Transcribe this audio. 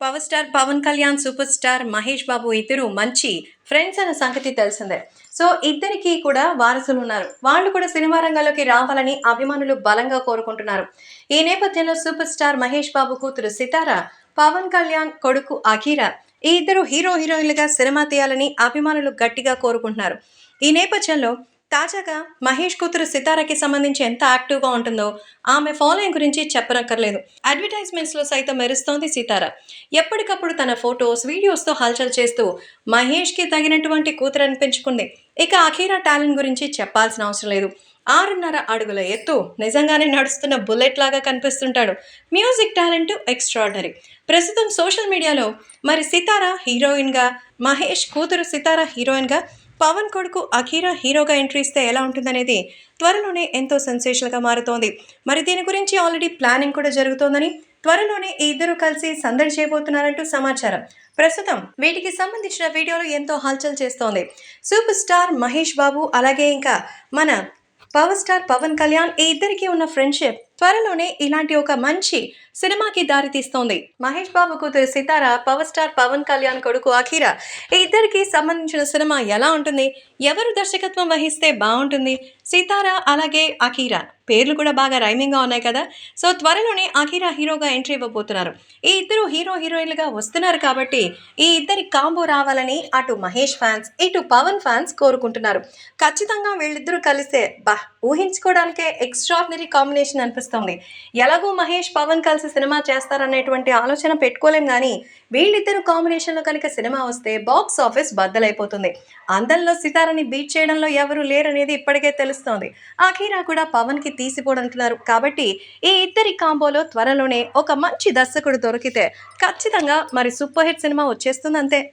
Power star Pawan Kalyan, super star Mahesh Babu ఇద్దరు మంచి friends అన్న సంగతి తెలిసిందే. సో ఇద్దరికి కూడా వారసులు ఉన్నారు. వాళ్ళు కూడా సినిమా రంగంలోకి రావాలని అభిమానులు బలంగా కోరుకుంటున్నారు. ఈ నేపథ్యంలో సూపర్ స్టార్ మహేష్ బాబు కూతురు సితార, పవన్ కళ్యాణ్ కొడుకు అఖీరా ఈ ఇద్దరు హీరోయిన్లుగా సినిమా తీయాలని అభిమానులు గట్టిగా కోరుకుంటున్నారు. ఈ నేపథ్యంలో తాజాగా మహేష్ కూతురు సితారకి సంబంధించి ఎంత యాక్టివ్గా ఉంటుందో ఆమె ఫాలోయింగ్ గురించి చెప్పనక్కర్లేదు. అడ్వర్టైజ్మెంట్స్లో సైతం మెరుస్తోంది సితార. ఎప్పటికప్పుడు తన ఫొటోస్, వీడియోస్తో హల్చల్ చేస్తూ మహేష్కి తగినటువంటి కూతురు అనిపించుకుంది. ఇక అఖీరా టాలెంట్ గురించి చెప్పాల్సిన అవసరం లేదు. 6.5 అడుగుల ఎత్తు, నిజంగానే నడుస్తున్న బుల్లెట్ లాగా కనిపిస్తుంటాడు. Music talent extraordinary. ప్రస్తుతం సోషల్ మీడియాలో మరి సితార హీరోయిన్గా, మహేష్ కూతురు సితార హీరోయిన్గా, పవన్ కొడుకు అఖీరా హీరోగా ఎంట్రీ ఇస్తే ఎలా ఉంటుందనేది త్వరలోనే ఎంతో సెన్సేషన్గా మారుతోంది. మరి దీని గురించి ఆల్రెడీ ప్లానింగ్ కూడా జరుగుతోందని, త్వరలోనే ఈ ఇద్దరు కలిసి సందడి చేయబోతున్నారంటూ సమాచారం. ప్రస్తుతం వీటికి సంబంధించిన వీడియోలు ఎంతో హల్చల్ చేస్తోంది. సూపర్ స్టార్ మహేష్ బాబు అలాగే ఇంకా మన పవర్ స్టార్ పవన్ కళ్యాణ్ ఈ ఇద్దరికి ఉన్న ఫ్రెండ్షిప్ త్వరలోనే ఇలాంటి ఒక మంచి సినిమాకి దారితీస్తోంది. మహేష్ బాబు కూతురు సితార, పవర్ స్టార్ పవన్ కళ్యాణ్ కొడుకు అఖీరా ఈ ఇద్దరికి సంబంధించిన సినిమా ఎలా ఉంటుంది, ఎవరు దర్శకత్వం వహిస్తే బాగుంటుంది, సితార అలాగే అఖీరా పేర్లు కూడా బాగా రైమింగ్గా ఉన్నాయి కదా. సో త్వరలోనే అఖీరా హీరోగా ఎంట్రీ ఇవ్వబోతున్నారు. ఈ ఇద్దరు హీరోయిన్లుగా వస్తున్నారు కాబట్టి ఈ ఇద్దరి కాంబో రావాలని అటు మహేష్ ఫ్యాన్స్, ఇటు పవన్ ఫ్యాన్స్ కోరుకుంటున్నారు. ఖచ్చితంగా వీళ్ళిద్దరూ కలిస్తే ఊహించుకోవడానికే ఎక్స్ట్రాడినరీ కాంబినేషన్ అనిపిస్తుంది. ఎలాగో మహేష్ పవన్ కలిసి సినిమా చేస్తారనేటువంటి ఆలోచన పెట్టుకోలేం, కానీ వీళ్ళిద్దరు కాంబినేషన్లో కనుక సినిమా వస్తే బాక్స్ ఆఫీస్ బద్దలైపోతుంది. అందంలో సితారని బీట్ చేయడంలో ఎవరు లేరనేది ఇప్పటికే తెలుస్తోంది. అఖీరా కూడా పవన్కి తీసిపోడంటున్నారు. కాబట్టి ఈ ఇద్దరి కాంబోలో త్వరలోనే ఒక మంచి దర్శకుడు దొరికితే ఖచ్చితంగా మరి సూపర్ హిట్ సినిమా వచ్చేస్తుంది అంతే.